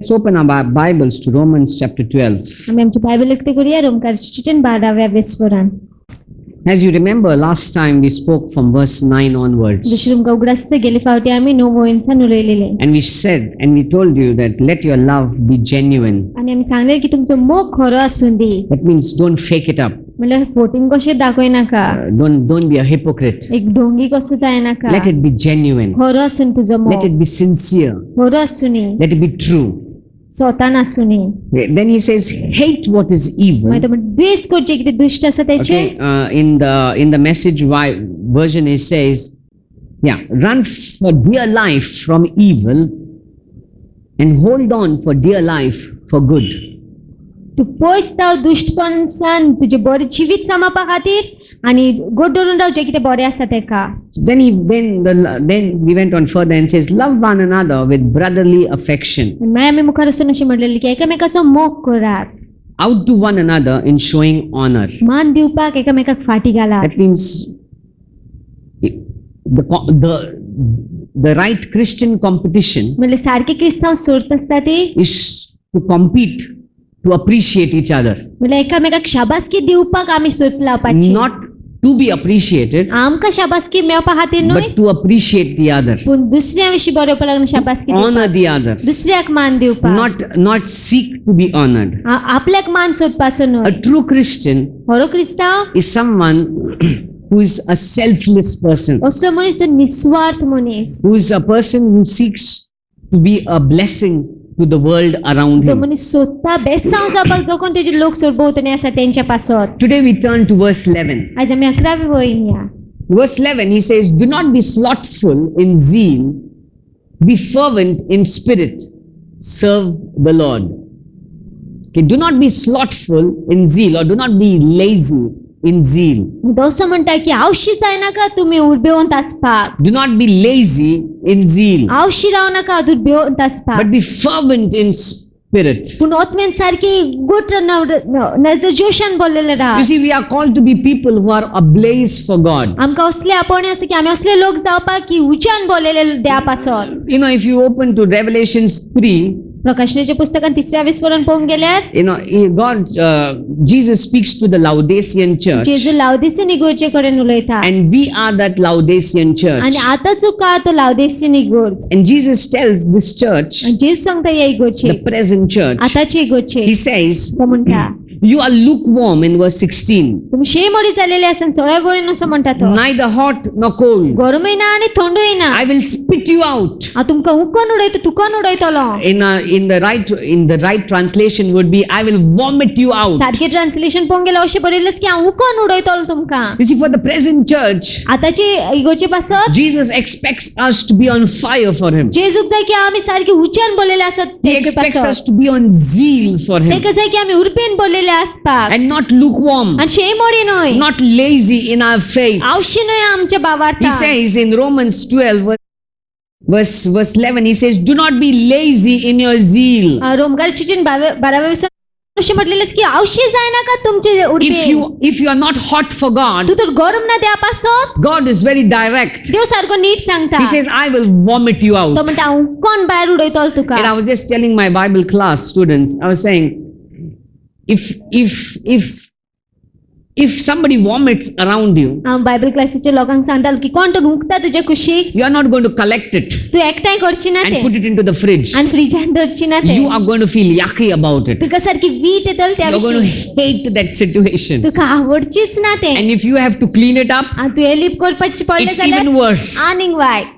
Let's open our Bibles to Romans chapter 12. आम्ही आमची Bible उघडे करूया रोमकाराची चिठ्ठी 12व्या वेसवरान. As you remember, last time we spoke from verse 9 onwards. जशी तुमका उगडास गेली फावटी आम्ही 9 वयंसान उलयलेले. And we said, and we told you that let your love be genuine. आणि आम्ही सांगले की तुमचं मोग खरं आसून दी. That means don't fake it up. म्हणजे फोटिंग कशे दाखोय नाका. Don't be a hypocrite. एक ढोंगी कसो जाय नाका. Let it be genuine. खरं आसून तुझं Let मोग. it be sincere. खरं आसूनी. Let it be true. स्वतः नासूनी. Then he says, hate what is evil. म्हणजे द्वेष करचे किती दुष्ट असं त्याचे. Okay, in the message version it says, run for dear life from evil and hold on for dear life for good. तू पोचताव दुष्टपणासान तुझे बरे जीवित समापा खातीर आणि गोड धरून रावचे कितें बरें आसा तेका. Then we went on further and says, love one another with brotherly affection. मागीर आमी मुखार वचून अशें म्हणलेलें की एकामेकाचो मोग करात. Outdo one another in showing honor. मान दिवपाक एकामेकाक फाटी घालात. That means the right Christian competition म्हणजे सारखे क्रिस्तांव सर्त आसता ती is to compete to appreciate each other, म्हणजे एकामेकाक शाबासकी दिवपाक आमी सर्त लावपाची. not to be appreciated, आमकां शाबासकी मेळपा खातीर न्हय but to appreciate the other, पूण दुसऱ्या विशीं बरोवपा लागून शाबासकी honor the other, दुसऱ्याक मान दिवपाक. not seek to be honored. आपल्याक मान सोदपाचो A न्हय. true Christian खरो क्रिस्तांव is someone who is a selfless person, असो मनीस जो निस्वार्थ मनीस, who is a person who seeks to be a blessing to the world around जो him. मनीस सोदता बेसांव जावपाक जो कोण तेजे लोक सरभोंवतणी आसा तेंच्या पासत. Today we turn to verse 11. आज आमी 11वी वळीन या. Verse 11, he says, do not be slothful in zeal, be fervent in spirit, serve the Lord. Okay, do not be slothful in zeal, or do not be lazy in zeal. असं म्हणटा की आवशी जायनाका तुम्ही उर्बेवंत आसपाक. Do not be lazy in zeal, Awashi Rao नाका दुर्बेवंत आसपाक. but be fervent in spirit. पूण आत्मेन सारकी गोट नजर जोशान बोललेले Rao. You see, we are called to be people who are ablaze for God. आमकां असले आपण आसा की आमी असले लोक जावपाक की उज्यान बोललेले देवा पासत. You know, if you open to Revelations 3, प्रकाशनाच्या पुस्तकान 3ऱ्या विस्वरण पळोवंक गेल्यार you know, Jesus speaks to the Laodicean church, जेजू लावदिसियन इगोर्जे कडेन उलयता. and we are that Laodicean church. आणि आताचो काळ तो लावदिसियन इगोर्ज. And Jesus tells this church, आणि जेजू सांगता ह्या इगोर्जे the present church, आताची इगोर्जे he says, तो म्हणटा you are lukewarm in verse 16, तुम्ही शेमोडी जालेले आसन चोळ्या गोळीन असं म्हणटा तो. neither hot nor cold. गरमय ना आणि थंडूय ना. I will spit you out. हांव तुमकां उकोन उडयता तुकोन उडयतलो. In the right translation would be, I will vomit you out. सारखे ट्रान्सलेशन पळोवंक गेल्यार अशें बरयलेंच की हांव उकोन उडयतलो तुमकां. You see, for the present church, आताची इगोर्जे पासत Jesus expects us to be on fire for him. जेजूक जाय की आमी सारखे उच्चान बोललेले आसत He तेचे expects us पासत. to be on zeal for him, तेका जाय की आमी उर्बेन बोललेले आसपाक. and not lukewarm, आणि शेमोडी न्हय. not lazy in our faith. Awashi न्हय आमच्या He बावार्था. says in Romans 12, verse 11, he says, do not be lazy in your zeal. रोमकार चिठ्ठीन 12व्या विस्वरण अशें म्हटलेलेंच की आवशी जाय नाका तुमचे उर्बेन. If you are not hot for God, तू तर गरम ना देवा पासत. God is very direct. देव सारको नीट सांगता. He says, I will vomit you तो out. म्हणटा हांव उकोन भायर उडयतलो तुका. And I was just telling my Bible class students, I was saying, if somebody vomits around you, हांव बायबल क्लासीच्या लोकांक सांगतालो की कोण तर उकता तुज्या कुशीक you are not going to collect it तू एकठांय करची ना and ते put it into the fridge. आणि फ्रिजान धरची ना ते. You are going to feel yucky about it. तुका सारकी वीट येतल त्या You're going विशीं. to hate that situation. तुका आवडचीच ना ते. And if you have to clean it up, आणि तू एलिप करपाची पडले it's even जाल्यार worse. आनीक वायट.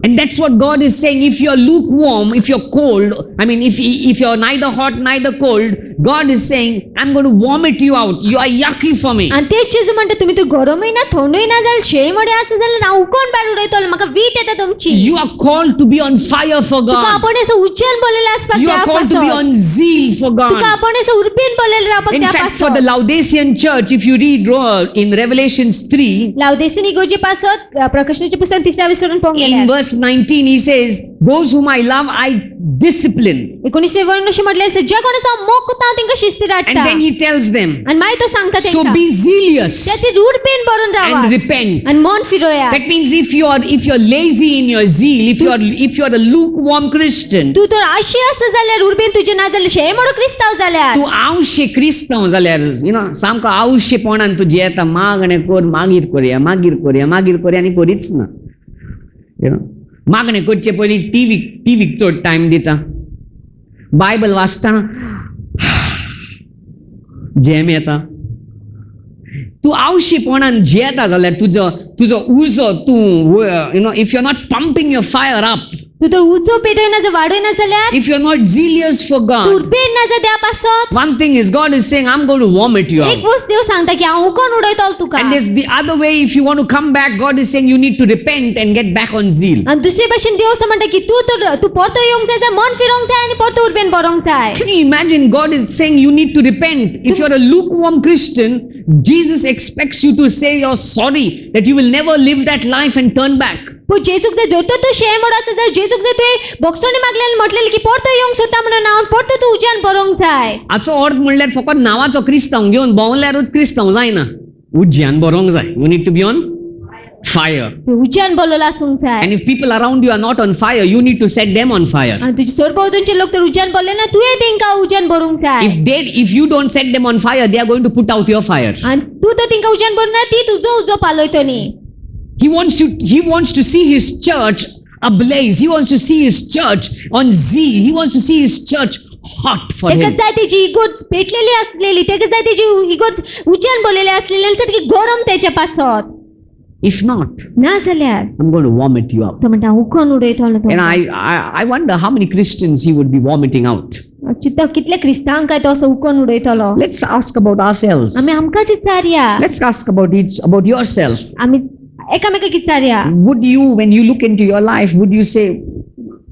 And that's what God is saying. If you're lukewarm, if you're cold, I mean, if you're neither hot, neither cold, God is saying, I'm going to vomit you out. You are yucky for me. आणि तेच जेजू म्हणटा तुम्ही तर गरमय ना थंडूय ना जाल्यार शेमोडी आसा जाल्यार हांव उकोन भायर उडयतलो. म्हाका वीट येता तुमची. You are called to be on fire for तुका God. आपण असं उच्चान बोललेलं आसपाक You त्या are called to be पासत. on zeal for तुका God. आपण असं उर्बेन बोललेलं रावपाक In त्या fact, for the पासत. Laodicean church, if you read in Revelations 3, लावदेसिन इगोर्जे पासत प्रकाशनाच्या पुस्तकान 3ऱ्या विस्वरण पळोवंक in गेल्यार verse 19, he says, those whom I love, I discipline. 1992 म्हटले जे कोणाचो मोग करता तांकां शिस्तीर And हाडटा then he tells them, आणि मागीर तो सांगता so तांकां be zealous त्याची रूढपेन भरून रावा and repent. आणि मन फिरोया That means if you're lazy in your zeal, if you're a lukewarm Christian, तू तर आशी आसा जाल्यार रूढपेन तुजे ना जाल्यार शेमडो क्रिस्तांव जाल्यार तूं आवशे क्रिस्तांव जाल्यार सामको आवशेपणान तूं येता मागणें कर मागीर करया आनी करीच ना. मागणें करचे पयलीं टीव्हीक चड टायम दिता, बायबल वाचता जेम येता. तूं आवशीपणान जेता जाल्यार तुजो उजो तूं if you are not pumping your fire up, तू तर उजो पेटयना जर वाडयना जाल्यार if you're not zealous for God, रूढपेन ना जर देवा पासत one thing is God is saying, I'm going to vomit you एक out. वस्त देव सांगता की हांव कोण उडयतलो तुका And there's the other way, if you want to come back, God is saying you need to repent and get back on zeal. आणि दुसरे भाशेन देव असं म्हणटा की तू परतो येवंक जाय मन फिरोंक जाय आणि परतो उडपेन भरोंक जाय. Can you imagine God is saying you need to repent? If you're a lukewarm Christian, Jesus expects you to say you're sorry, that you will never live that life and turn back. पूण जेजूक जर जोतर तूं शेमडो आसा जाल्यार जेजूक जर तुवें बोक्सोनी मागलेलें म्हटलेलें की परतो येवंक सोदता म्हणून हांव परतो तूं उज्यान भरोंक जाय. हाचो अर्थ म्हणल्यार फकत नांवाचो क्रिस्तांव घेवन भोंवल्यारूच क्रिस्तांव जायना, उज्यान भरोंक जाय. You need to be on fire. तूं उज्यान भरलेलो आसूंक जाय And if people around you are not on fire, you need to set them on fire. आणि तुजे सरभोंवतणचे लोक तर उज्यान भरले ना तुवें तांकां उज्यान भरूंक जाय. If you don't set them on fire, they are going to put out your fire. आणि तूं तर तांकां उज्यान भरना ती तुजो उजो पालयतली. He wants to see his church ablaze. He wants to see his church on zeal. He wants to see his church hot for ताका him. जाय तेजी इगोज पेटलेली आसलेली ताका जाय तेजी इगोज उज्यान भरलेली आसलेली आनी सारकी गरम तेच्या पासत. If not, ना जाल्यार I'm going to vomit you out. तो म्हणटा उखोन उडयतलो तो. And I wonder how many Christians he would be vomiting out. चित्ता कितले क्रिस्तांक काय तो असो उखोन उडयतलो. Let's ask about ourselves. आमी आमकांच विचारया. Let's ask about yourself. आमी एकामेकाक विचारया. Would you, when you look into your life, would you say,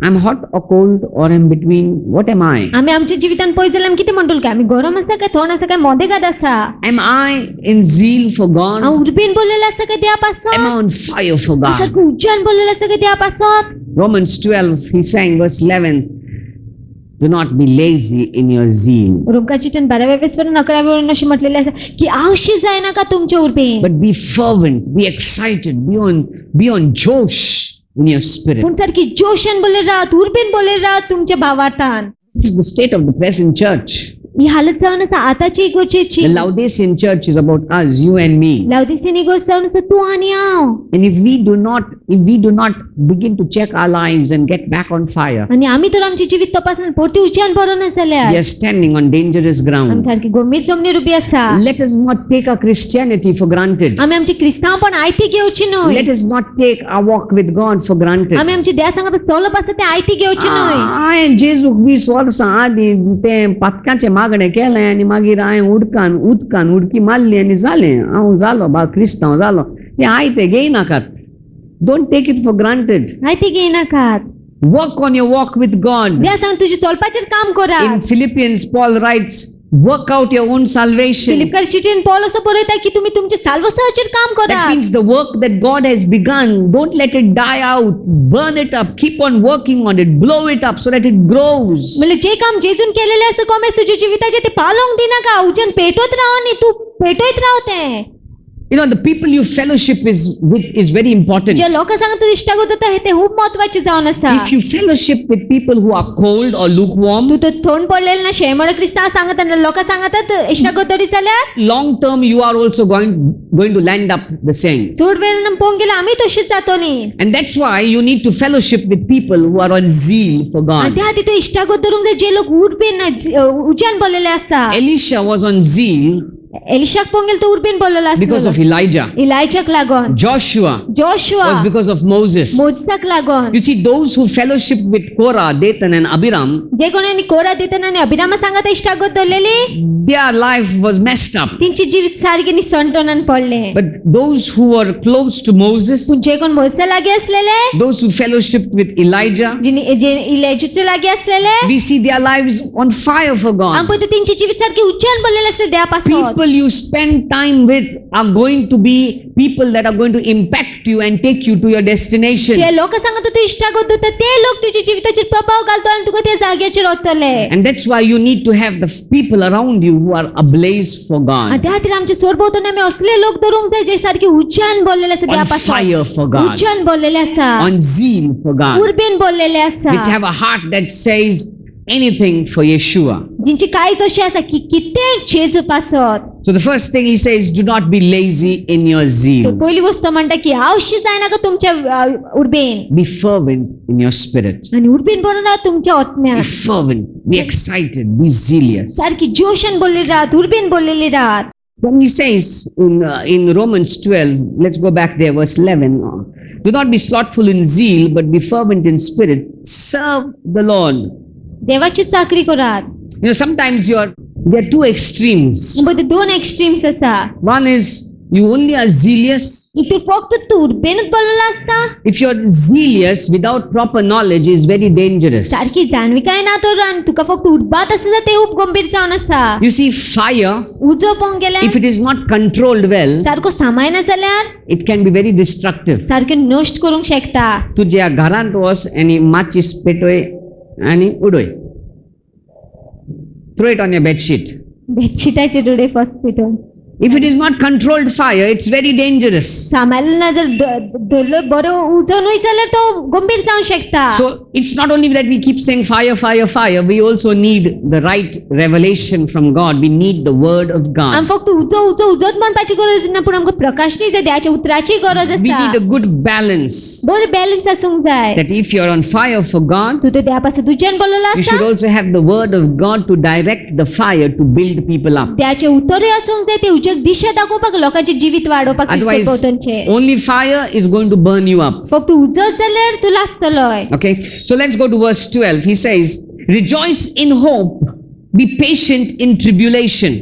I'm hot or cold or in between? What am I? आमी आमच्या जिवितान पळयत जाल्यार आमी कितें म्हणटलो की आमी गरम आसा काय थंड आसा काय मोदेगाद आसा. Am I in zeal for God? हांव उडपीन भरलेलो आसा काय देवा पासत. Am I on fire for God? सारको उज्यान भरलेलो आसा काय देवा पासत. Romans 12, he sang verse 11, do not be lazy in your zeal, रोमकाचिटन 12व्या वेसवरून 11व्या अशी म्हटलेले आसा की आवशी जाय नाका तुमचे उडपीन. but be fervent, be excited, be on josh in your spirit. पूण सारकी जोशान बोले रात उडपीन बोले रात तुमच्या भावार्थान. This is the state of the present church. ही हालत जावन आसा आताची इगोर्जेची. The Laodicean church is about us, you and me. लावदीसीन इगोर्ज जावन आसा तूं आनी हांव. And if we do not begin to check our lives and get back on fire, आनी आमी तर आमची जिवीत तपासून परती उज्यान भरोना we जाल्यार are standing on dangerous आमी ground. सारकी गंभीर जमनीर उबी आसा. Let us not take our Christianity for granted. आमी आमची क्रिस्तांवपण आयती घेवची न्हय. Let us not take our walk with God for granted. आमी आमची देवा सांगता चलप आसा ते आयती घेवची न्हय. हांवें जेजूक 20 वर्सां आदीं तें पथकाचें मागणें केलें आनी मागीर हांवें उदकान उडकी मारली आनी जालें, हांव जालो बा क्रिस्तांव जालो. तें आयतें घेयनाकात. Don't take it for granted. आयती घेयनाकात. Work on your walk with God. देवा सांग तुजी चलपाचेर काम करा. In Philippians, Paul writes, work out your own salvation. फिलिपकर चिठीन Paul असं बरयता की तुम्ही तुमचे साल्वसाचेर काम करा. That means the work that God has begun, don't let it die out. Burn it up. Keep on working on it. Blow it up so that it grows. म्हणजे जे काम जेजून केलेले असं कॉमेस तुझ्या जीविताचे ते पालोंक दिनाका उजन पेटवत राव नी तू पेटवत राव ते. You know, the people you fellowship with is very important. जे लोक सांग तू इष्टागत होता हे ते खूप महत्त्वाचे जावन आसा. If you fellowship with people who are cold or lukewarm, तू तर थोंड पडलेले ना शेमड क्रिस्तांव सांगत आनी लोक सांगतात इष्टागत तरी जाल्यार long term you are also going to land up the same. चड वेळ पळोवंक गेल्यार आमी तशीच जातली. And that's why you need to fellowship with people who are on zeal for आनी God. त्या खातीर तू इष्टागत धरूंक जाय जे लोक उडपीन उज्यान बोललेले आसा. Elisha was on zeal एलिशाक पळोवंक गेल्यार तो उडपीन बोललेलो because आसलो. of Elijah. इलायजाक लागोन. Joshua Joshua was because of Moses. मोजेसाक लागोन. You see, those who fellowship with Korah, Dathan and Abiram, जे कोणांनी कोरा दितना आनी अभिरामा सांगत इष्टागत धरलेली their life was messed up. तेंची जीवित सारखे निसंटोनान पडले. But those who were close to Moses, पूण जे कोण मोसेसा लागी असलेले those who fellowshiped with Elijah, जे इलायजाचे लागी असलेले we see their lives on fire for आमी God. पळयता तेंची जीवित सारखी उज्यान पडलेले असले देवा पासत. people you spend time with are going to be people that are going to impact you and take you to your destination. जे लोक सांगत तू इश्टाक वता ते लोक तुझ्या जिविताचेर प्रभाव घालतो आनी तुका त्या जाग्याचेर वतले. And that's why you need to have the people around you who are ablaze for आनी God, त्या खातीर आमचे सोरभोंवतणी आमी असले लोक धरूंक जाय जे सारके उज्यान बोललेले आसा देवा on पासून, fire for God, उज्यान बोललेले आसा, on zeal for God, उर्बेन बोललेले आसा, which have a heart that says anything for Yeshua. जिंची कांयच अशी आसा की कितें जेजू पासत. So the first thing he says, do not be lazy in your तो zeal. पहिली वस्त म्हणटा की हावशी जायनाका तुमच्या उर्बेन, Be fervent in your spirit. आनी उर्बेन बोलून राहा तुमच्या Be आत्म्यान. fervent, be excited, be zealous. सारखी जोशान बोललेली राहत, उर्बेन बोललेली राहत. Then he says in Romans 12, let's go back there, verse 11. Do not be slothful in zeal, but be fervent in spirit. Serve the Lord. देवाची चाकरी करात. You know, sometimes there are two extremes. मध्ये दोन extremes आसा. One is you only are zealous. इतू फक्त तू उर्बेनच बोललेला असता. If you're zealous without proper knowledge, is very dangerous. सारखी जाणविकाय ना तर आनी तुका फक्त उर्बात आसा ते खूप गंभीर जावन आसा. You see, fire, उजो पोवंक गेल्यार if it is not controlled well, सारको सांबाळना जाल्यार it can be very destructive. सारखे नष्ट करूंक शकता. तुझ्या घरांत वच आणि माचीस पेटोय आणि उडोय. Throw it on your bed sheet. बेडशीटाचे डोळे फस्ट पेटोवन. If it is not controlled fire, it's very dangerous. सांबाळलं ना जर धरलो बरो उजो न्हय जाल्यार तो गंभीर जावंक शकता. So it's not only that we keep saying fire, fire, fire. We also need the right revelation from God. We need the word of आम God. फक्त उजो उजो उजोच म्हणपाची गरज ना पूण आमकां प्रकाशनी जाय देवाच्या उतराची गरज We आसा. need a good balance. बरो बॅलन्स आसूंक जाय. That if you're on fire for God, तू तो देवा पासून तुज्यान बोललेलो you should आसा. also have the word of God to direct the fire to build people up. देवाचे उतरूय आसूंक जाय ते उज्याक दिशा दाखोवपाक लोकांचे जिवीत वाडोवपाक Otherwise, सोदोवतनचे. only fire is going to burn you up. फक्त उजोच जाल्यार तू लासतलोय. Okay, so let's go to verse 12. He says, rejoice in hope, be patient in tribulation.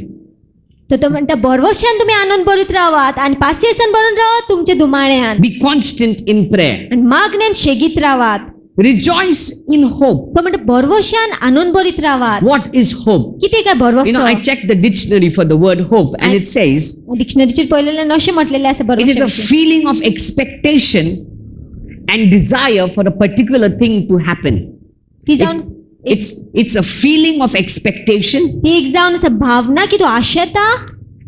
तर तो म्हणटा बरवशान तुम्ही आनंद भरीत रावात आणि पासियेसान भरून रावात तुमच्या दुमाळ्यान Be constant in prayer. आणि मागण्यान शेगीत रावात. Rejoice in hope. तो म्हणटा बरवशान आनंद भरीत रावात. What is hope? किती काय You know, बरवसो. I checked the dictionary for the word hope and it says डिक्शनरीचेर पळयलेले अशें म्हटलेले आसा it is a बरवशान. feeling of expectation and desire for a particular thing to happen. ती जावन It's a feeling of expectation ती एक जावन आसा भावना की तो आशेता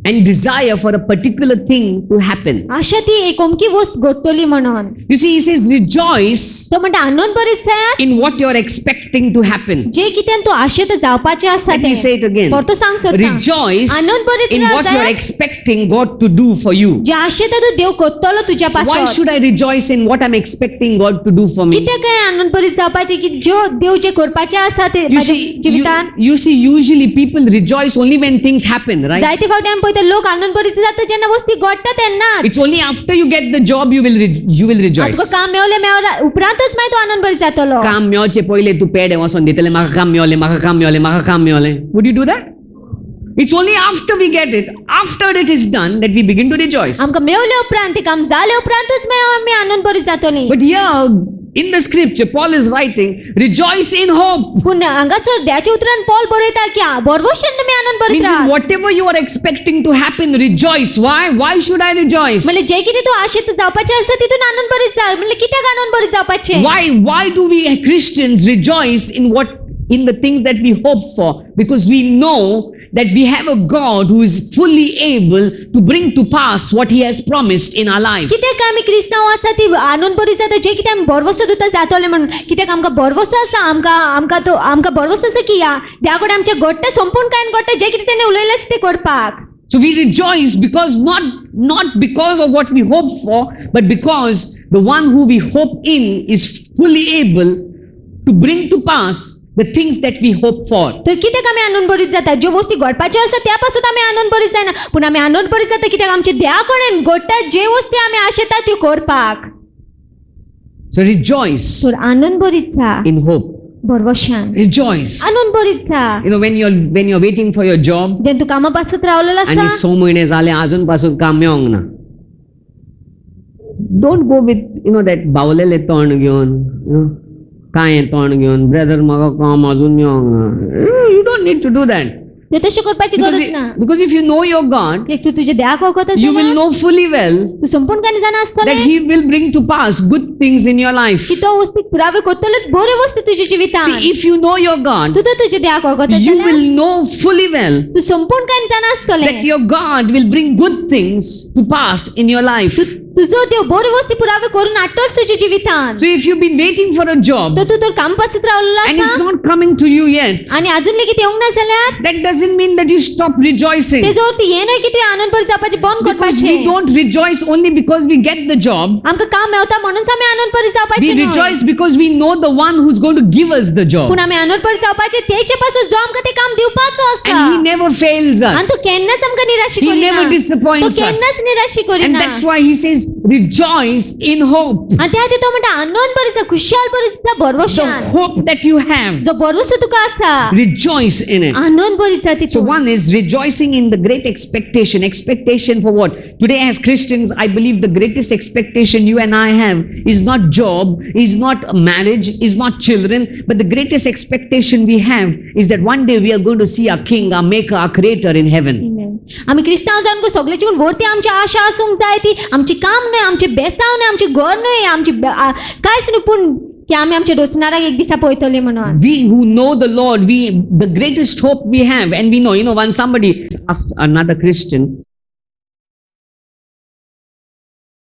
and desire for a particular thing to happen. आशा ती एक अमकी वस्त घडटली म्हणून. You see, he says rejoice तो म्हणटा आनंद भरीत जायात in what you're expecting to happen. जे कितें तू आशेत जावपाचे आसा Let me say it again. परतो सांग सोदता. Rejoice आनंद भरीत in what राव you're जाय. expecting God to do for you. जे आशेता तू देव कोत्तलो तुज्या Why पासून. should I rejoice in what I'm expecting God to do for me? कित्याक काय आनंद भरीत जावपाचे की जो देव जे करपाचे आसा ते You माझ्या see, जिवितान. you see, usually people rejoice only when things happen, right? जायते फावटी आमी पळयता लोक आनंद भरीत जाता जेन्ना वस्ती घडटा तेन्ना. It's only after you get the job you will तुका rejoice. काम मेवले उपरांतच मागीर तू आनंद भरीत जातलो. काम मेळचे पहिले तू पेडे वचोन दितले म्हाका काम मेळलें म्हाका काम मेळलें म्हाका काम मेळलें. Would you do that? It's only after we get it, after it is done, that we begin to rejoice. आमकां मेवले उपरांत ते काम जाले उपरांतच मागीर आमी आनंद भरीत जातली. But here in the scripture, Paul is writing, rejoice in hope. पूण हांगासर देवाच्या उतरान पॉल बरयता की बरवशान तुमी आनंद भरीत Means रावात. whatever you are expecting to happen, rejoice. Why? Why should I rejoice? म्हणजे जे कितें तू आशेत जावपाचें आसा तितून आनंद भरीत जा. म्हणजे कित्याक आनंद भरीत जावपाचें? Why do we Christians rejoice in the things that we hope for? Because we know that we have a God who is fully able to bring to pass what he has promised in our life. कित्याक आमी क्रिस्तांव आसा ती आनंद भरीत जाता जे कितें आमी बरवसो दिता जातले म्हणून. कित्याक आमकां बरवसो आसा आमकां बरवसो आसा की देवा कडेन आमचें घडटा संपूर्ण कांय घडटा जे कितें तेणें उलयलें आसा तें करपाक. So we rejoice because not because of what we hope for, but because the one who we hope in is fully able to bring to pass the things that we hope for. तर कित्याक आमी आनंद भरीत जाता ज्यो वस्ती घडपाच्यो आसा त्या पासून आमी आनंद भरीत जायना पूण आमी आनंद भरीत जाता कित्याक आमच्या देवा कडेन घडटा जे वस्ती आमी आशेता त्यो करपाक. So rejoice तर आनंद भरीत जा in hope. बरवशान. Rejoice. आनंद भरीत जा. You know, when you're waiting for your job जेन्ना तू कामा पासून रावलेलो आणि आसा 6 महिने झाले अजून पासून काम मेळोंक ना. Don't go with that बावलेले तोंड घेऊन काय तोंड घेऊन ब्रदर म्हाका काम अजून मेळोंक ना. You don't need to do that. ते तशें करपाची गरज ना Because if you know your God, कित्याक तूं तुजें देवाक वळखता you will जाल्यार know fully well तूं संपूर्णपणे जाणा that आसतलें He will bring to pass good things in your life. की तो वस्तीक पुरावे करतलो बऱ्यो वस्तू तुज्या जिवितांत See, if you know your God, तूं तर तुजें देवाक वळखता you जाल्यार will know fully well तूं संपूर्णपणे जाणा आसतलें that your God will bring good things to pass in your life. तुजो देव बऱ्यो वस्तू पुरावे करून हाडटोच तुज्या जिवितांत So if you've been waiting for a job तर तूं तर काम पासत रावलेलो and it's आसा not coming to you yet, आनी अजून लेगीत येवंक ना जाल्यार that doesn't mean that you stop rejoicing. तेजो अर्थ हें न्हय की तुवें आनंद भरी जावपाचें बंद Because करपाचें we don't rejoice only because we get the job. आमकां काम मेवता म्हणून आमी आनंद भरी We जावपाचें न्हय rejoice because we know the one who's going to give us the job. पूण आमी आनंद भरी जावपाचें तेचे पासून जो आमकां तें काम दिवपाचो आसा And He never fails आनी तो us. केन्नाच आमकां निराशी He करिना never तो disappoints us. केन्नाच निराशी And Kareena that's why He says, rejoice in hope. आनी त्या खातीर तो म्हणटा आनंद भरी जा खुशाल भरी जा The भरवशान hope that you have, जो भरवसो तुका आसा rejoice in it. आनंद भरी जा So तितून one is rejoicing in the great expectation. Expectation for what? Today as Christians, I believe the greatest expectation you and I have is not job, is not marriage, is not children, but the greatest expectation we have is that one day we are going to see our King, our Maker, our Creator in heaven. आमी क्रिस्तांव जावन को सगळ्याची पूण व्हरती आमची आशा आसूंक जाय ती आमची काम न्हय आमचे बेसांव न्हय आमचे घर न्हय आमची कांयच न्हय पूण की आमी आमच्या रोचनाराक एक दिसा पळयतले म्हणून We who know the Lord, the greatest hope we have, and we know, when somebody asked another Christian,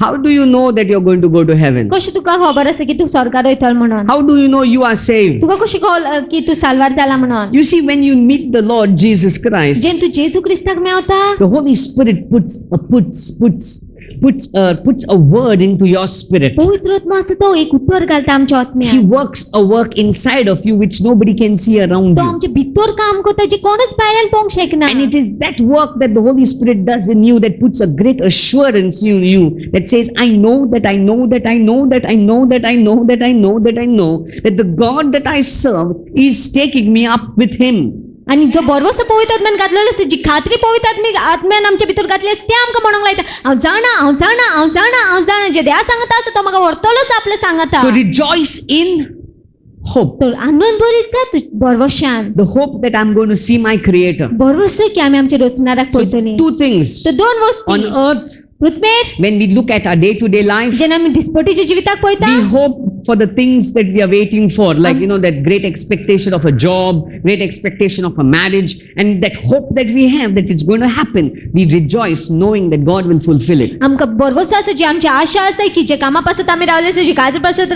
how do you know that you're going to go to heaven? कशें तुका खबर आसा की तूं स्वर्गार वयतलो म्हणून How do you know you are saved? तुका कशें कळ्ळें की तूं साल्वार जाला म्हणून You see, when you meet the Lord Jesus Christ, जेन्ना तूं जेजू क्रिस्ताक Mewat the Holy Spirit puts a word into your spirit. पवित्र आत्मा आसा तो एक उतर घालता आमच्या He आत्म्यात works a work inside of you which nobody can see around तो you. आमच्या भितर काम करता जे कोणच भायल्यान पळोवंक शकना And it is that work that the Holy Spirit does in you that puts a great assurance in you that says, I know that I know that I know that I know that I know that I know that I know that the God that I serve is taking me up with Him. आणि जो बरवसो पवित्र आत्म्यान घातलेलो आसता जी खात्री पवित्र आत्म्यान आमच्या भितर घातली आसता ते आमकां म्हणूंक लायता हांव जाणा हांव जाणा हांव जाणा हांव जाणा जे देवा सांगता आसा तो म्हाका व्हरतलोच आपले सांगता So rejoice in hope. तर आनंद भरीत जा तूं बरवशान The hope that I'm going to see my Creator. बरवसो की आमी आमच्या रोचनाराक So पळयतली two things. तर दोन वस्ती On earth, पृथ्वीर when we look at our day-to-day life, जेन्ना आमी दिसपटीच्या जिविताक पळयता we hope for the things that we are waiting for, like that great expectation of a job, great expectation of a marriage, and that hope that we have that it's going to happen. We rejoice knowing that God will fulfill it. आमकां बरवसो आसा जी आमची आशा आसा की जे कामा पासत आमी रावले आसा जी काजर पासत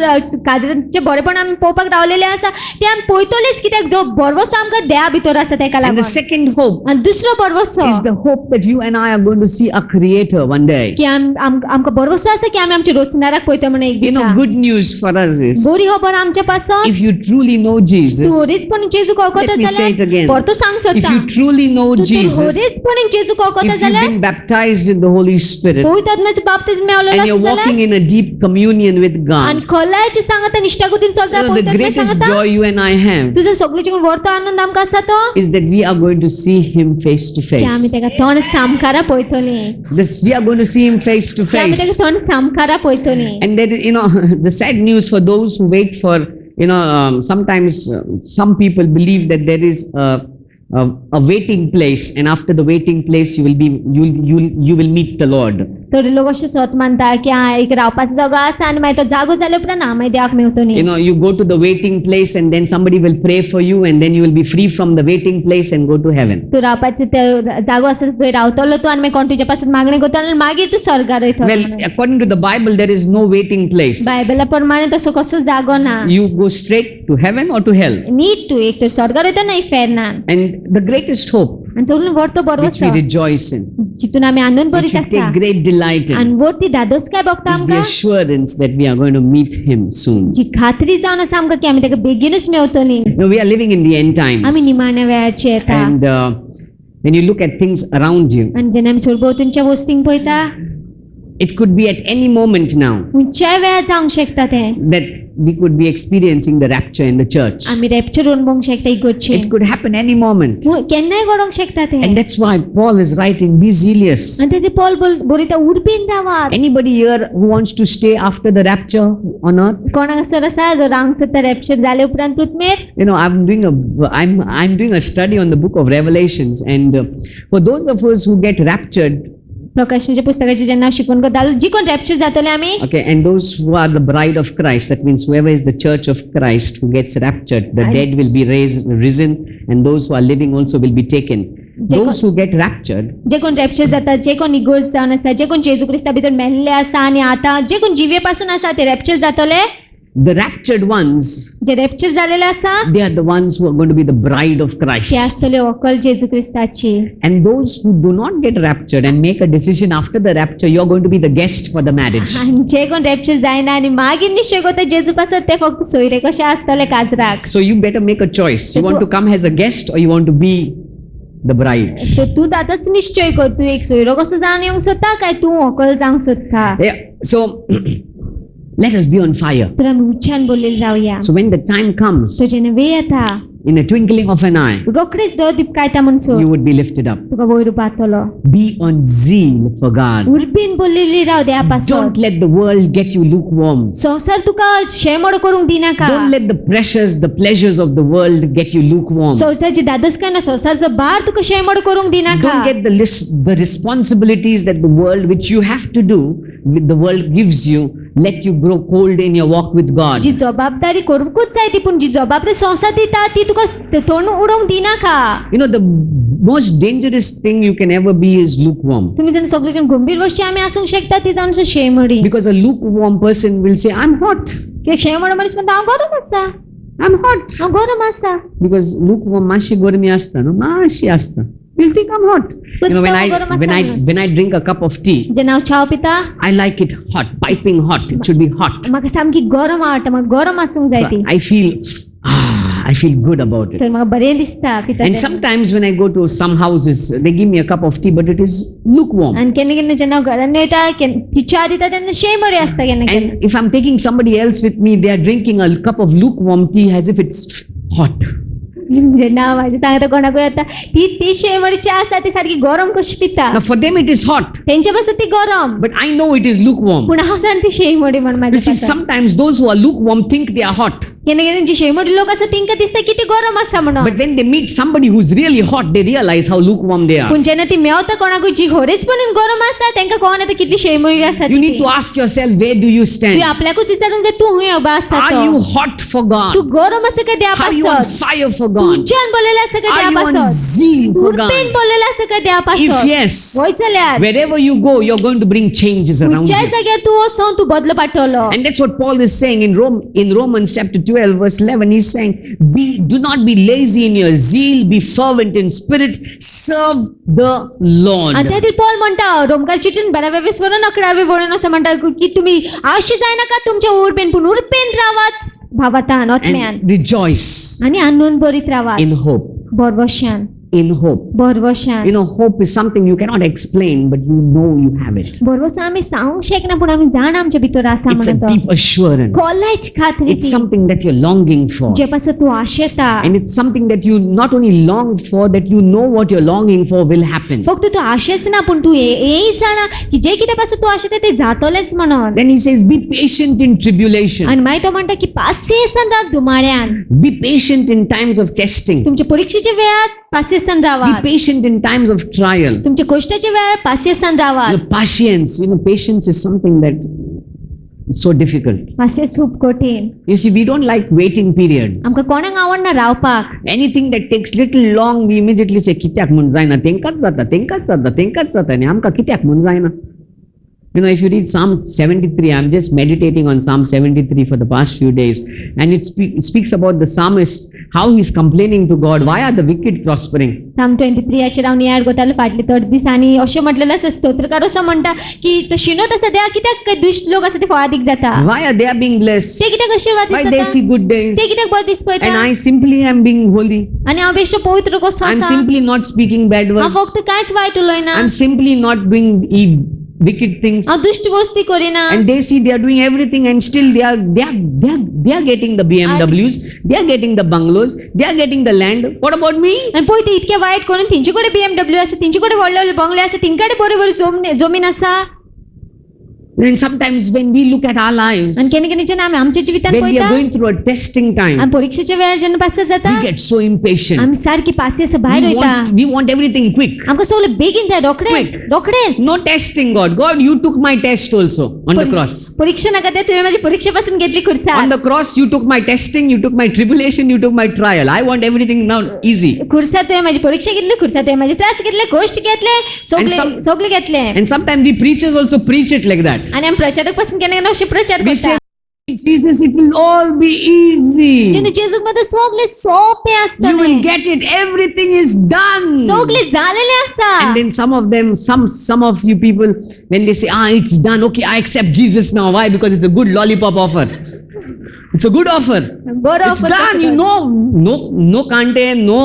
काजरांचे बरेपण आमी पळोवपाक रावलेले आसा ते आमी पळयतलेच कित्याक जो बरवसो आमकां देहा भितर आसा तेका And the लागून second hope आनी दुसरो बरवसो is the hope that you and I are going to see our Creator one day. की आमकां बरवसो आसा की आमी आमच्या रोचनाराक पळयता म्हणून एक दिसा Good news for us is, बरी खबर आमच्या पासून if you truly know Jesus, तू होरेचपण जेजू कळकता Let me say it जाल्यार again. परतो सांग if सोदता you truly know तू Jesus, होरेचपण जेजू कळकता if you've जाल्यार been baptized in the Holy Spirit, पवित्र आत्म्याचो बाप्तिस्म मेवलेलो and आसा you're walking जाल्यार in a deep communion with आनी God, खोलायची सांगता निश्ठागुतीन चलता the पवित्र आत्म्यान greatest सांगता joy you and I have तुझं सगळ्याचे व्हरतो आनंद आमकां आसा तो is that we are going to see Him face to की आमी face. तेका तोंड सामकारा पळयतली We are going to see Him face to की आमी तेका face. तोंड सामकारा पळयतली And there, the sad news for those who wait for, sometimes some people believe that there is a waiting place, and after the waiting place, you will meet the Lord. थोडे लोक अशें सत मानता की एक रावपाचो जागो आसा आनी मागीर तो जागो जाले उपरांत मागीर देवाक मेवतो न्ही You go to the waiting place, and then somebody will pray for you, and then you will be free from the waiting place and go to heaven. तू रावपाचो जागो आसा थंय रावतलो तूं आनी मागीर कोण तुज्या पासून मागणी करता आनी मागीर तूं स्वर्गार वयतलो Well, according to the Bible, there is no waiting place. बायबला प्रमाणे तसो कसो जागो ना You go straight to heaven or to hell. नीट तू एक तर स्वर्गार वयता ना फेरना And the greatest hope आनी सगळें व्हरतो which बरवसो we rejoice in, जितून आमी आनंद which भरीत we आसा take great delight आनी in, वरती दादोसकाय भोगता is the आमकां assurance that we are going to meet Him soon. जी खात्री जावन आसा आमकां की आमी तेका बेगीनूच मेवतली We are living in the end आमी times, निमाण्या वेळाचेर येता and when you look at things around you, आनी जेन्ना आमी सरभोंवतणच्या वस्तींक पळयता it could be at any moment now खंयच्याय वेळार जावंक शकता तें that we could be experiencing the rapture in the church. आमी रॅप्चर अनुभवंक शकता इगोर्चे It could happen any moment. केन्नाय घडोवंक शकता ते And that's why Paul is writing, be zealous. आनी ते पॉल बरयता उर्बेन रावात Anybody here who wants to stay after the rapture on earth? कोणाक असो आसा जो रावंक सोदता रॅप्चर जाले उपरांत पृथ्वीर You know, I'm doing a study on the book of Revelations, and for those of us who get raptured, प्रकाशनाच्या पुस्तकाचे जेन्ना हांव शिकून करता जी कोण रॅप्चर जातले आमी okay, and those who are the bride of Christ, that means whoever is the church of Christ who gets raptured, the dead will be risen, and those who are living also will be taken. Those who get raptured, जे कोण rupture जातात जे कोण इगोर्ज जावन आसा जे कोण जेजू Crysta भितर मेल्ले आसा आनी आतां जे कोण जिवे पासून आसा ते रॅप्चर जातले the raptured ones, J rupture जालेले आसा they are the ones who are going to be the bride of Christ. ते आसतले व्हंकल जेजू क्रिस्ताची And those who do not get raptured and make a decision after the rapture, you're going to be the guest for the marriage. आनी जे कोण rupture जायना आनी मागीर निश्चय करता जेजू पासत ते फक्त सोयरे कशे आसतले काजराक So you better make a choice. You want to come as a guest or you want to be the bride. तर तू आतांच निश्चय कर तू एक सोयरो कसो जावन येवंक सोदता काय तू व्हंकल जावंक सोदता Yeah. So let us be on fire. तर आमी उच्चान बोललेले रावया So when the time comes, सो जेन्ना वेळ येता in a twinkling of an eye, रोखडेच दोळ दिपकायता म्हणसो you would be lifted up. तुका वयर पातलो Be on zeal for God. उर्बेन बोललेली राव देवा पासत Don't let the world get you lukewarm. संसार तुका शेमोड करूंक दिनाका Don't let the pressures, the pleasures of the world get you lukewarm. संसारची दादसकाय ना संसारचो भार तुका शेमोड करूंक दिनाका Don't get the responsibilities that the world, which you have to do, the world gives you, let you grow cold in your walk with God. जी जबाबदारी करूंकूच जाय ती पूण जी जबाबदारी संसार दिता ती तुका तोंड उडोवंक दिनाका You know, the most dangerous thing you can ever be is lukewarm. तुम्ही जर सगळेच्यान गंभीर गोष्टी आमी आसूंक शकता ती जावन शेमडी Because a lukewarm person will say, I'm hot. एक शेमड मनीस म्हणटा हांव गरम आसा I'm hot. हांव गरम आसा Because lukewarm मातशी गरमी असता न्हू, मातशी असता. You'll think I'm hot. You know, when I drink a cup of tea, जेन्ना हांव चाव पिता I like it hot, piping hot. It should be hot. म्हाका सामकी गरम आवडटा म्हाका गरम आसूंक जाय So ती I feel good about it. तर म्हाका बरें दिसता पिता And sometimes when I go to some houses, they give me a cup of tea, but it is lukewarm. आनी केन्ना केन्ना जेन्ना हांव घरान वयता ती च्या दिता तेन्ना शेमडी आसता केन्ना केन्ना And if I'm taking somebody else with me, they are drinking a cup of lukewarm tea as if it's hot. जेन्ना हांव म्हाजे सांगता कोणाकूय येता ती शेमडी च्या आसा ती सारकी गरम कशी पिता Now for them it is hot, तेंच्या पासत ती गरम but I know it is lukewarm. पूण हांव जाण ती शेमडी म्हण You म्हाज्या see, पासत sometimes those who are lukewarm think they are hot. केन्ना केन्ना जी शेमडी लोक आसा तिंका दिसता की ती गरम आसा म्हणून But when they meet somebody who's really hot, they realize how lukewarm they are. पूण जेन्ना ती मेवता कोणाकूय जी खरेचपणीन गरम आसा तांकां कळोन येता कितली शेमडी आसा You ती need to ask yourself, where do you तू stand? आपल्याकूच विचारूंक जाय तू हुंय उबा आसा Are you hot for God? तू गरम आसा काय देवा Are you on पासत fire for तू God? उज्जैन बोललेला आसा काय Are देवा you on पासत zeal for उर्बेन God? बोललेला आसा काय देवा If पासत yes, होय जाल्यार wherever you go, you're going to bring changes around Ujjain you. जाग्यार तू वचून तू बदलो पाठवलो And that's what Paul is saying in Romans chapter 12, verse 11. He's saying, do not be lazy in your zeal, be fervent in spirit, serve the Lord. आणि त्यातील Paul म्हणता रोमकार चिठ्ठीन 12 वरून 11 वळण असं म्हणतात की तुम्ही आळशी जाय नका तुमच्या उर्बेन पूण उर्बेन रावात भावातान आत्म्यान And rejoice आणि आनंद भरीत रावात in hope. बरवशान In hope. बरवशान You know, hope is something you cannot explain, but you know you have it. बरवसा आम्ही सांगूंक शकना पूण आम्ही जाण आमच्या भितर आसा It's a म्हणून deep assurance. कॉलेज खात्री It's something that you're longing for. जे पासून तू आशेता And it's something that you not only long for, that you know what you're longing for will happen. फक्त तू आशेच ना पूण तू हेय जाणा की जे कितें पासून तू आशेता ते जातलेच म्हणून Then he says, be patient in tribulation. आणि मागीर तो म्हणटा की पासियेसान Rao दुमाळ्यान Be patient in times of testing. तुमच्या परीक्षेच्या वेळात पासियेसान Be रावात patient in times of trial. तुमच्या कष्टाच्या वेळार पासियेसान रावात Your patience, patience is something that it's so difficult. पासियेस खूप कठीण You see, we don't like waiting periods. आमकां कोणाक आवडना रावपाक Anything that takes little long, we immediately say, कित्याक म्हण जायना, तेंकाच जाता, आनी आमकां कित्याक म्हण जायना. If you read Psalm 73, I'm just meditating on Psalm 73 for the past few days, and it speaks about the psalmist, how he's complaining to God, why are the wicked prospering? Psalm 23 याचेर हांव नियाळ कोतालो फाटले 3 दीस आनी अशें म्हटलेलें आसा स्तोत्रकार असो म्हणटा की तो शिनोत आसा त्या कित्याक दुश्ट लोक आसा ते फळादीक जाता Why are they being blessed? ते कित्याक आशीर्वाद Why they see good days? ते कित्याक बरे दीस And पळयता I simply am being holy. आनी हांव बेश्टो पवित्र कसो I'm आसा simply not speaking bad हांव words. फक्त कांयच वायट उलयना I'm simply not doing wicked things, हांव दुष्ट गोष्टी करिना and they see they are doing everything, and still they are getting the BMWs, they are getting the bungalows, they are getting the land. What about me? आनी पळय ते इतके वायट करून तेंचे कडेन BMW आसा, तेंचे कडेन व्हडले व्हडले बंगले आसा, तेंचे कडेन बरी बरी जमीन आसा. And sometimes when we look at our lives, आनी केन्ना केन्ना जेन्ना आमी आमच्या जिवितांत when we are पळयता going through a testing time, आनी परीक्षेच्या वेळार जेन्ना पास जाता we get so impatient. आमी सारकी पासियेंस भायर वयता. We want everything quick. आमकां सगळें बेगीन जाय, रोखडेंच Quick. रोखडेंच. No testing, God. God, you took my test also on the cross. परीक्षा नाका ते तुवें माझी परीक्षेपासून घेतली On खुर्साद. the cross, you took my testing, you took my tribulation, you took my trial. I want everything now easy. खुर्साद तुवें माझी परीक्षा घेतली, खुर्साद तुवें माझे त्रास घेतले, कश्ट घेतले, सगळे घेतले. And sometimes we preachers also preach it like that. आनी आमी प्रचारक पासून केन्ना केन्ना अशे प्रचार We करता. say, Jesus, it will all be easy. जेन्ना जेजूक मध्ये सगळे सोपे You आसतले, will get it. Everything is done. सगळे झालेले आसा. And then some of them, some of you people, when they say, it's done. Okay, I accept Jesus now. Why? Because it's a good lollipop offer. It's a good offer. बरो It's done. You know, no kante, no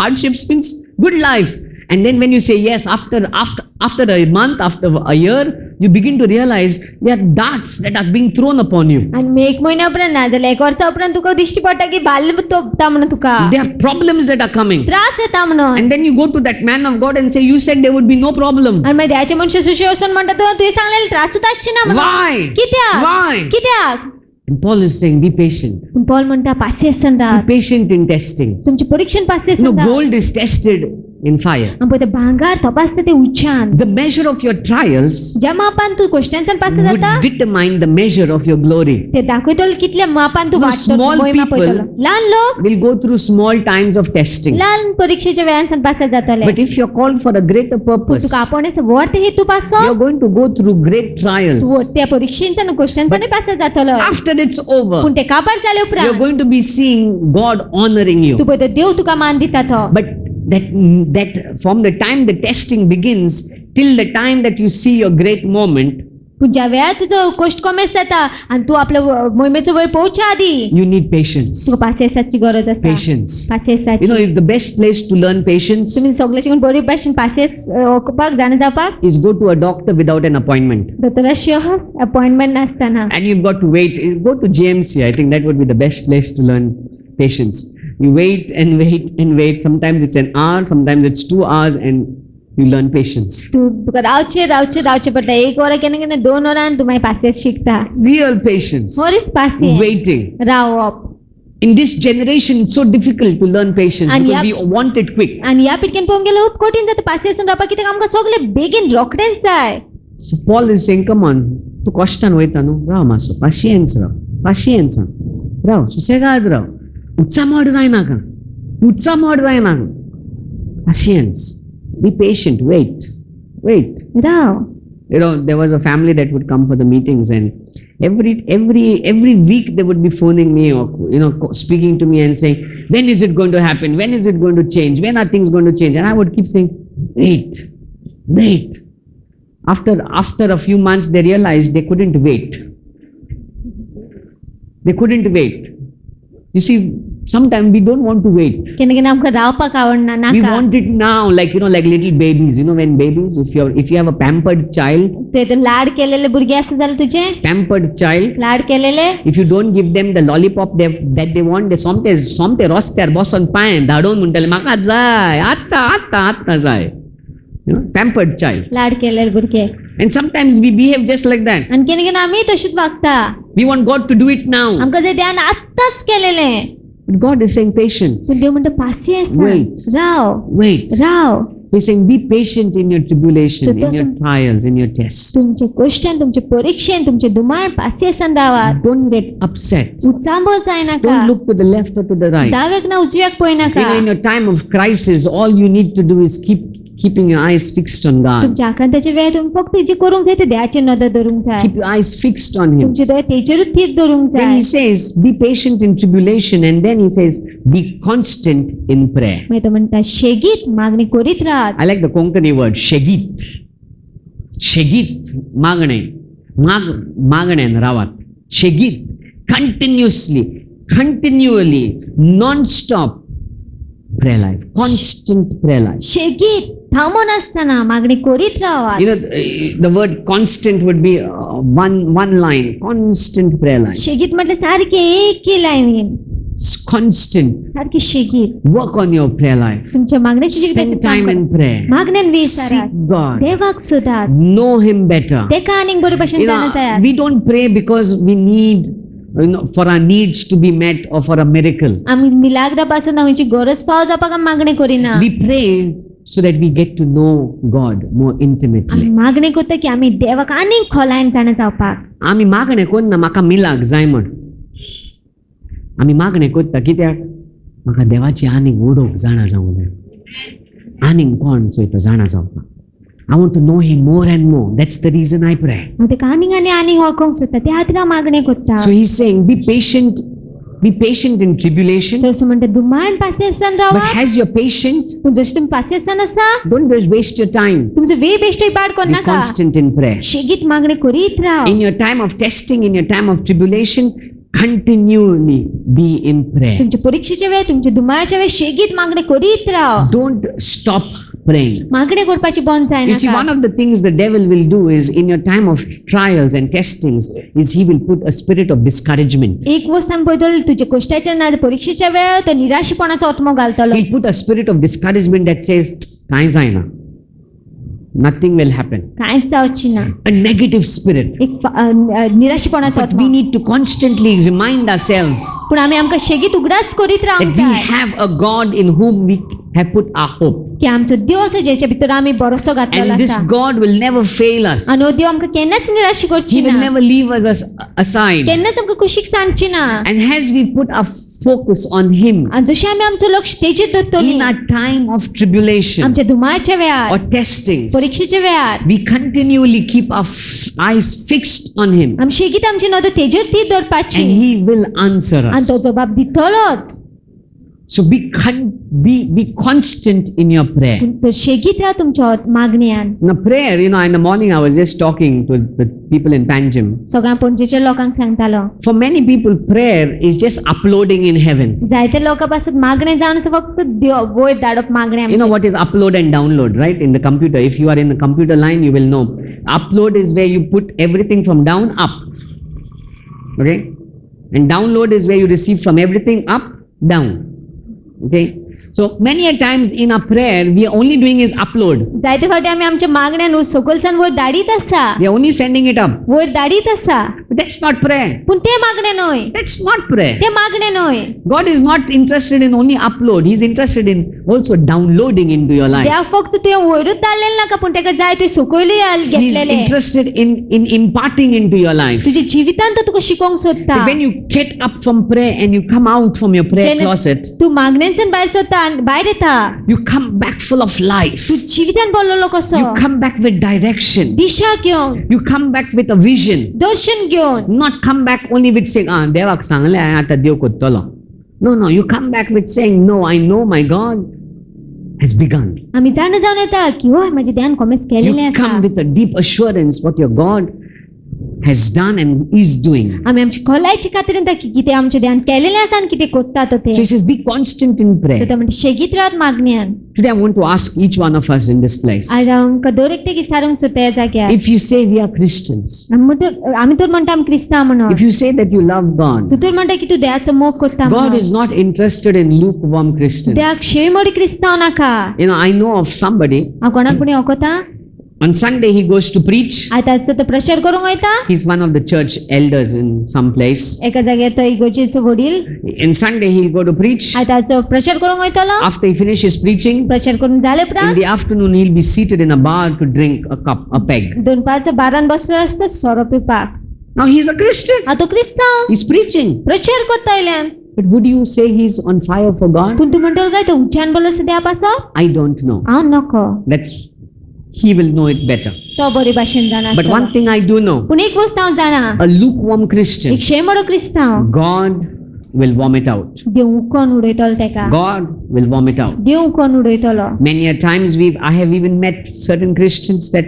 hardships, means good life. And then when you say yes, after a month, after a year, you begin to realize there are darts that are being thrown upon you. आनी एक म्हयन्या उपरांत ना जाल्यार एक वर्सा उपरांत तुका दिश्टी पडटा की बाल्ल तोपता म्हणून तुका There are problems that are coming. त्रास येता म्हणून. And then you go to that man of God and say, you said there would be no problem. आनी मागीर देवाचे मनशा सुशें वचून म्हणटा तुवें सांगलेलें त्रासूच आसची ना म्हणून. Why? कित्याक? Why? कित्याक? And Paul is saying, be patient. पूण पौल म्हणटा पासियेंसान Rao. Be patient in testings. तुमचे परीक्षेन You know, पासियेंसान Rao. gold is tested in fire. आनी पळय ते भांगार तपासता ते उज्यान. The measure of your trials ज्या मापान तू कश्टांसान पास would जाता determine the measure of your glory. ते दाखयतलो कितल्या मापान तू No, वाचतो small मोहिमा people पळयतलो. ल्हान लोक We'll go through small times of testing. ल्हान परीक्षेच्या वेळांसान पास जाताले. But if you're called for a greater पूण purpose, तुका आपणेच व्हड हेतू पासो you're going to go through great तू trials. त्या परीक्षेच्यान कश्टांसान पास जातलो. After it's over, पूण ते काबार जाले you're उपरांत going to be seeing God honoring तू you. पळय देव तुका मान दिता तो. But that from the time the testing begins till the time that you see your great moment, पूण ज्या वेळार तुजो कश्ट कमेस जाता आनी तू आपलो मोहिमेचो वेळ पोवच्या आदी you need patience. तुका पासियेंसाची गरज आसा. Patience. You पासियेंसाची. know, if the best place to learn patience तुमी सगळ्याची बरी भाशेन पासियेंस ओळखपाक जाणा जावपाक is go to a doctor without an appointment. दोतोराशी अपॉइंटमेंट नासतना. And you've got to wait. Go to GMC. I think that would be the best place to learn patience. You wait and wait and wait. Sometimes it's an hour, sometimes it's 2 hours, and you learn patience. तुका रावचे पडटा. एक वर केन्ना केन्ना 2 वरान तू मागीर पासियेंस शिकता. Real patience. खरीच पासियेंस. Waiting. रावप. In this generation, it's so difficult to learn patience And because we want it quick. आनी ह्या पिडकेन पळोवंक गेल्यार खूब कठीण जाता पासियेंसान रावपाक. कित्याक आमकां सगळें बेगीन रोखडेंच जाय. So Paul is saying, come on, tu kostan waita no, rav maso, paciência, rav, sossegado rav, utsa mod zainaka, patience, be patient, wait. Rao. You know, there was a family that would come for the meetings, and every week they would be phoning me or, you know, speaking to me and saying, when is it going to happen? When is it going to change? When are things going to change? And I would keep saying, wait. After a few months, they realized they couldn't wait. You see, sometimes we don't want to wait. केन्ना केन्ना आमकां रावपाक आवडना We नाका. want it now, like, you know, like little babies. You know, when babies, if you have a pampered child, ते लाड केलेले भुरगे आसा जाल्यार तुजे pampered child, लाड केलेले if you don't give them the lollipop that they want, they somte rostar boson payan धाडून म्हणटले म्हाका जाय आत्ता जाय. You know, pampered child. लाड केलेले भुरगे. And sometimes we behave just like that. आनी केन्ना केन्ना आमी तशीच वागता. We want God to do it now. आमकां जाय ध्यान आत्ताच केलेले. But God is saying patience. पूण देव म्हणटा पासियेंस. Wait. Rao. He's saying be patient in your tribulation, in your doesn't- trials, in your tests. तुमचे कश्टान, तुमचे परीक्षेन, तुमचे दुमाळ पासियेंसान रावात. Don't get upset. उचांबळ जायनाका. Don't look to the left or to the right. दावेक ना उजव्याक पळयनाका. You know, in your time of crisis, all you need to do is keeping your eyes fixed on God. तुमच्या आकांताच्या वेळार तुम्ही फक्त जे करूंक जाय ते देवाचेर नदर दवरूंक जाय. Keep your eyes fixed on Him. तुमचे दोळे तेचेरूच थीर दवरूंक Then जाय. He says, be patient in tribulation, and then He says, be constant in prayer. मागीर तो म्हणटा शेगीत मागणी करीत राहात. I like the Konkani word, shegit. Shegit, magnen rawat. Shegit, continually, non-stop. prayer life. Constant prayer life. शेगीत थांबून नसताना मागणी करीत राहावा. You know, the word constant would be one line. Constant prayer life. शेगीत म्हटलं सारखे एक लाईन Constant. सारखी शेगीत. Work on your prayer life. तुमच्या मागण्याची Spend time in prayer. मागण्यान विचारा. Seek God. देवाक सोदात. Know Him better. तेका आनीक बरे भशेन You जाणा know, तयार. we don't pray because we need, for our needs to be met or for a miracle. आमी मिलाग्रापासून आमची गरज पाव जावपाक आमी मागणी करिना. We pray so that we get to know God more intimately. आमी मागणी करता की आमी देवाक आनीक खोलायन जाणा जावपाक. आमी मागणें कोन्ना म्हाका मिलाक जाय म्हण. आमी मागणें करता कित्याक म्हाका देवाची आनीक ओळख जाणा जावंक जाय. आनीक कोण चोय तो जाणा जावपाक. I want to know Him more and more. That's the reason I pray. हांव तेका आनीक आनी आनीक वळखोंक सोदता त्या खातीर हांव मागणी करता. So He's saying, be patient in tribulation. तर म्हणटा दुमाण पासियेंसान But Rawa. as you're patient, पूण जशें तुमी पासियेंसान आसा don't just waste your time. तुमचो वेळ बेश्टोय पाड Be करनाका. constant in prayer. शेगीत मागणी करीत Rao. In your time of testing, in your time of tribulation, continually be in prayer. तुमच्या परीक्षेच्या वेळ तुमच्या दुमाळाच्या वेळ शेगीत मागणी करीत राव. Don't stop praying. मागणी करपाची बंद You see, one जायनाका. of the things the devil will do is in your time of trials and testings is he will put a spirit of discouragement. एक वस्त आमी पळयतलो तुज्या कश्टाच्या ना परीक्षेच्या वेळ तो निराशेपणाचो आत्मो घालतलो. He'll put a spirit of discouragement that says, "Kai zaina. Nothing will happen." कांयच जावची ना. A negative spirit. एक निराशेपणाचो But we आत्मो. need to constantly remind ourselves पूण आमी आमकां शेगीत उगडास करीत रावंक that we जाय have a God in whom we have put our hope. की आमचो देव आसा जेच्या भितर आमी भरोसो घातलेलो And this आसा. God will never fail us. आनी हो देव आमकां केन्नाच निराश करची He will ना. never leave us aside. केन्नाच आमकां कुशीक सांगची ना. And as we put our focus on Him आनी जशें आमी आमचो लक्ष तेजेर दवरतली in our time of tribulation आमच्या दुमाळाच्या वेळार or testings, परीक्षेच्या वेळार we continually keep our eyes fixed on Him, आमी शेगीत आमची नदर तेजेर ती दवरपाची and He will answer आनी तो us. जबाब दितलोच. So be constant in your prayer. तर शेगीत राव तुमच्या मागण्यान. Now prayer, in the morning I was just talking to the people in Panjim. सगळ्या पणजेच्या लोकांक सांगतालो For many people, prayer is just uploading in heaven. जायते लोकां पासून मागणे जावन आसा फक्त वयर धाडप मागणे You know what is upload and download, right? In the computer, if you are in the computer line, you will know. Upload is where you put everything from down up. Okay? And download is where you receive from everything up, down. Okay? So many a times in our prayer, we are only doing is upload. जायते फावटी आमी आमच्या मागण्यान सकलसान वयर धाडीत आसा We are only sending it up. वयर धाडीत आसा But that's not prayer. पूण ते मागणे न्हय. That's not prayer. ते मागणे न्हय. God is not interested in only upload. He is interested in also downloading into your life. देव फक्त तुवें वयरूच धाडलेलें नाका पूण तेका जाय तुवें सकयलूय He is घेतलेलें. interested in imparting into your life. तुज्या जिवितांत तो तुका शिकोवंक सोदता. But when you get up from prayer and you come out from your prayer जेन्ना closet, तूं मागण्यांच्यान भायर सरता आनी भायर येता you come back full of life. तूं जिवितान बोललो कसो You come back with direction. दिशा घेवन You come back with a vision. दर्शन घेवन. Not come back only with saying, देवाक सांगले आता देव कोत्तलो. No, you come back with saying, no, I know my God has begun. आमी जाणा जावन येता की हय म्हाजें ध्यान कोमेस केलेलें You come आसा. with a deep assurance what your God has done and is doing. आमी आमची खोलायची खातीर येता की कितें आमचें ध्यान केलेलें आसा आनी कितें करता तो So तें. he says, be constant in तो prayer. म्हणटा शेगीत Rawat मागण्यान. Today I want to ask each one of us in this place. आयज हांव आमकां दर एकटे विचारूंक सोदता ह्या जाग्यार. If you say we are Christians, आमी तर म्हणटा आमी क्रिस्तांव म्हणून. if you say that you love God, तूं तर म्हणटा की तूं देवाचो मोग करता God म्हणून. is not interested in lukewarm Christians. देवाक शेळमोडी क्रिस्तांव नाका. I know of somebody, हांव कोणाक कोणी वळखता. on Sunday he goes to preach. आयतारचो तो प्रचार करूंक वयता. He's one of the church elders in some place. एका जाग्यार तो इगोर्जेचो वडील. And Sunday he'll go to preach. आयतारचो प्रचार करूंक वयतलो. After he finishes preaching, प्रचार करून जाले in उपरांत the afternoon he'll be seated in a bar to drink a peg. दोनपारच्या बारान बसलो आसता सोरो पिवपाक. Now he's a Christian. तो क्रिस्तांव He's preaching. प्रचार करता इल्यान. But would you say he's on fire for God? पूण तूं म्हणटलो काय तो उज्यान बोलो आसा देवा पासो. I don't know. हांव नको. He will know it better. तो बरे भाशेन जाणा But one आसतलो. thing I do know, पूण एक वस्त हांव जाणा. a lukewarm Christian, एक शेळमोडो क्रिस्तांव God will vomit out. देव उकोन उडयतलो तेका. God will vomit out. Dev उकोन उडयतलो. Many a times I have even met certain Christians that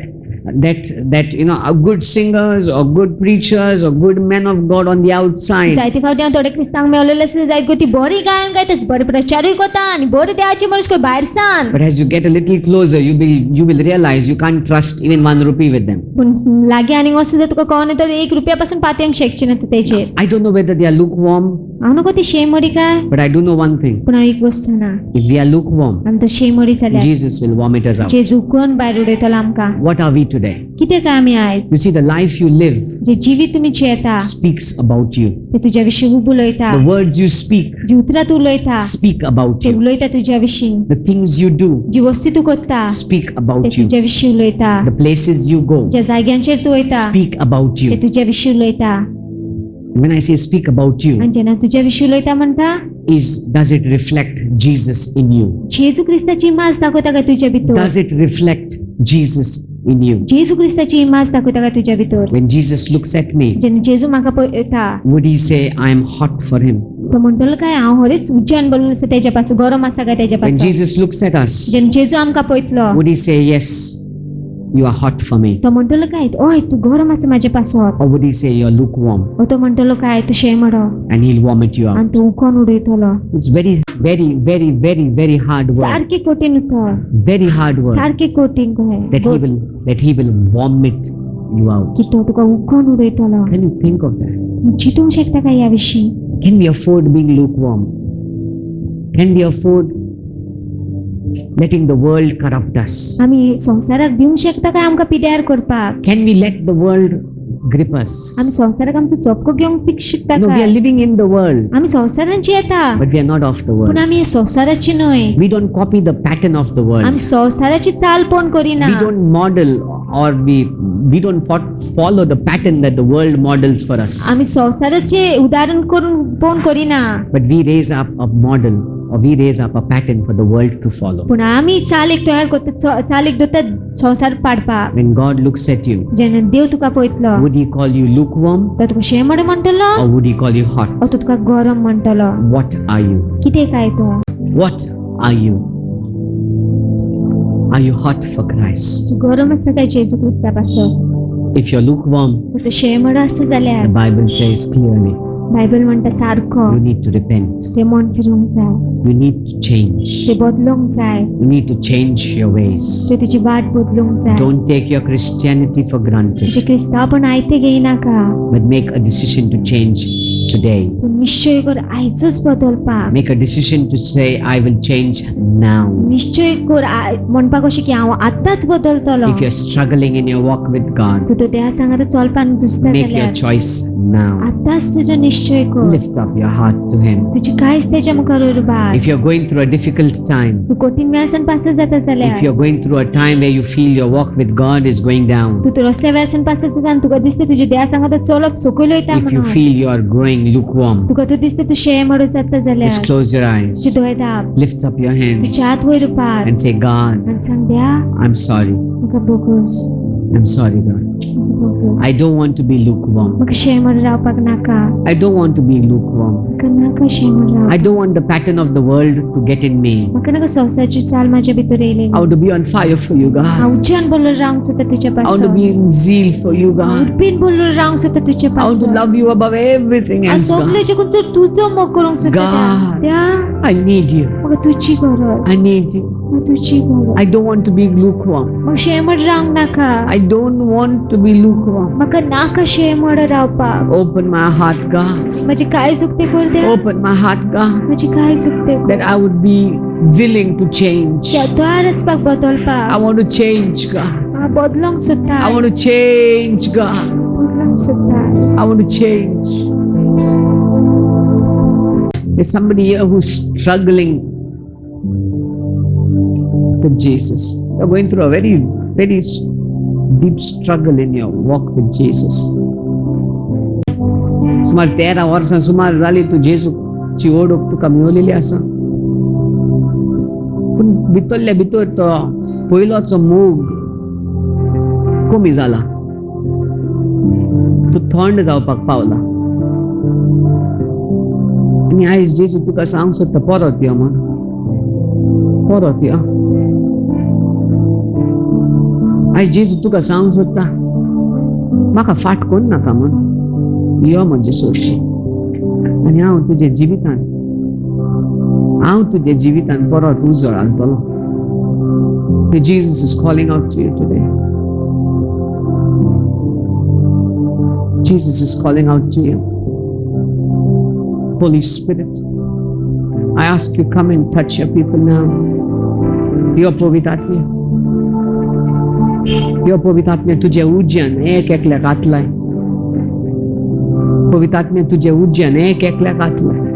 that are good singers or good preachers or good men of God on the outside. जायते फावटी हांव थोडे क्रिस्तांक मेळलेले आसता जायत गो ती बरी गायन गायतात बरे प्रचारूय करता आनी बरे देवाची मनीस खंय भायर सान But as you get a little closer, you will realize you can't trust even 1 rupee with them. पूण लागीं आनीक वचत जाल्यार तुका कळोन येता 1 रुपया पासून पातयेंक शकची ना तूं तेचेर I don't know whether they are lukewarm, हांव नको ती शेमडी काय but I do know one thing. पूण हांव एक वस्त ना If we are lukewarm, आमी तो शेमडी जाल्यार Jesus will vomit us out. जे झुकून भायर उडयतलो आमकां What are we today? कितें काय आमी आयज You see, the life you live जे जिवीत तुमी जियेता speaks about you. ते तुज्या विशीं खूब उलयता The words you speak जी उतरां तूं उलयता speak about ते you. उलयता तुज्या विशीं The things you do जी वस्ती तूं करता speak ते about you. तुज्या विशीं उलयता The places you go ज्या जाग्यांचेर तूं वयता speak about ते you. तुज्या विशीं उलयता When I say speak about you, आनी जेन्ना तुज्या विशीं उलयता म्हणटा does it reflect Jesus in you? जेजू क्रिस्ताची इमाज दाखयता काय तुज्या भितर Does it reflect Jesus in you? जेजू क्रिस्ताची इमाज दाखयता काय तुज्या भितर When Jesus looks at me, जेन्ना जेजू म्हाका पळयता would he say, I am hot for him? तो म्हणटलो काय हांव हरेच उज्यान बोलून आसा तेज्या पासून गरम आसा काय तेज्या When पासून Jesus looks at us, जेन्ना जेजू आमकां पळयतलो would he say, yes, you are hot for me? तो म्हणटलो काय ओय तूं गरम आसा म्हाज्या पासून Or would he say, you're lukewarm? ओ तो म्हणटलो काय तूं शेमडो And he'll vomit you out. आनी तूं उखोन उडयतलो It's very, very, very, very, very hard word. सारकी कठीण उतर Very hard word. सारकी कठीण That he will vomit you out. की तो तुका उखोन उडयतलो Can you think of that? चिंतूंक शकता काय ह्या विशीं Can we afford being lukewarm? Can we afford letting the world corrupt us? आमी संवसाराक दिवंक शकता काय आमकां पिड्यार करपाक Can we let the world grip us? आमी संवसाराक आमचो चपको घेवंक ती शकता No, we are काय living in the world, आमी संवसारान जियेता but we are not of the पूण world. आमी हे संवसाराची न्हय We don't copy the pattern of the world. आमी संवसाराची चाल पोवन करिना We don't model or we don't follow the pattern that the world models for us. आमी संवसाराचे उदाहरण करून पोवन करिना But we raise up a model or we raise up a pattern for the world to follow. पूण आमी चाल एक तयार करता चाल एक दोता संवसार पाडपाक When God looks at you, जेन्ना देव तुका पळयतलो would he call you lukewarm तो तुका शेमड म्हणटलो or would he call you hot? ओ तो तुका गरम म्हणटलो What are you? कितें काय तो What are you? Are you hot for Christ? तूं गरम आसा काय जेजू क्रिस्ता पासून If you're lukewarm, तो शेमड आसा जाल्यार the Bible says clearly, Bible म्हणटा सारको you need to repent. ते मन फिरूंक जाय You need to change. ते बदलूंक जाय You need to change your ways. ते तुजी वाट बदलूंक जाय Don't take your Christianity for granted, तुजे क्रिस्तावपण आयते घेयनाका but make a decision to change today. पूण निश्चय कर आयजच बदलपाक Make a decision to say, I will change now. निश्चय कर म्हणपाक अशें की हांव आतांच बदलतलो If you're struggling in your walk with God, तूं देवा सांगात चलपाक दिसता make your जाल्यार choice now. आतांच तुजो निश्चय कर Lift up your heart to Him. तुजी कांयच तेच्या मुखार उरबार If you're going through a difficult time, तूं कठीण वेळसान पास जाता if जाल्यार you're going through a time where you feel your walk with God is going down, तूं असल्या वेळसान पास जाता आनी तुका दिसता तुजी देवा सांगात चलप सकयल वयता if you म्हणून feel you are growing lukewarm, तुका तूं दिसता तू शेमड जाता जाल्यार just close your eyes, तुजे दोळे दाब lift up your hands, तुजे हात वयर पाड and say, God, आनी सांग देवा I'm sorry. म्हाका bogus I'm sorry, God. I don't want to be lukewarm. म्हाका शेमड रावपाक नाका I don't want to be lukewarm. म्हाका नाका शेमड Rao I don't want the pattern of the world to get in me. म्हाका नाका संवसाराची चाल म्हाज्या भितर येयली I want to be on fire for you, God. हांव उज्यान बोलून रावंक सोदता तुज्या I want to पासून be in zeal for you, God. उर्बीन बोलून रावंक सोदता तुज्या I want to पासून love you above everything हांव else, God. सगळ्याच्या खंयचो तुजो मोग करूंक सोदता God. देवा I need you. म्हाका तुजी गरज I need you. म्हाका तुजी गरज I don't want to be lukewarm. म्हाका शेमड रावंक नाका I don't want to be lukewarm. म्हाका नाका शेमड रावपाक Open my heart, God. म्हाजी काळी चुकते कर देवा Open my heart, God. म्हाजी काळी चुकते कर That I would be willing to change. त्या तयार आसपाक I बदलपाक want to change, God. हांव बदलूंक सोदता I want to change, God. बदलूंक सोदता I want to change. There's somebody here who's struggling with Jesus. You're going through a very, very deep struggle in your walk with Jesus. सुमार 13 वर्सां सुमार जाली तू जेजूची ओळख तुका मेळलेली आसा, पूण भितरल्या भितर तो पयलोचो मोग कमी जाला, तू थंड जावपाक पावला. आनी आयज जेजू तुका सांगूंक सोदता, परत यो म्हण, परत यो. आयज जेजू तुका सांगूंक सोदता, म्हाका फाट कोन्न नाका म्हूण, यो म्हजे सोडशी आनी हांव तुजे जिवितान परत उजळ घालतलो. Jesus is calling out to you today. Jesus is calling out to you. Holy Spirit, I ask you, come and touch your people now. Your पवित्र आत्म्या तुझ्या उज्यान एक एकल्याक घातलाय. पवित्र आत्म्या तुझ्या उज्यान एक एकल्याक घातलाय.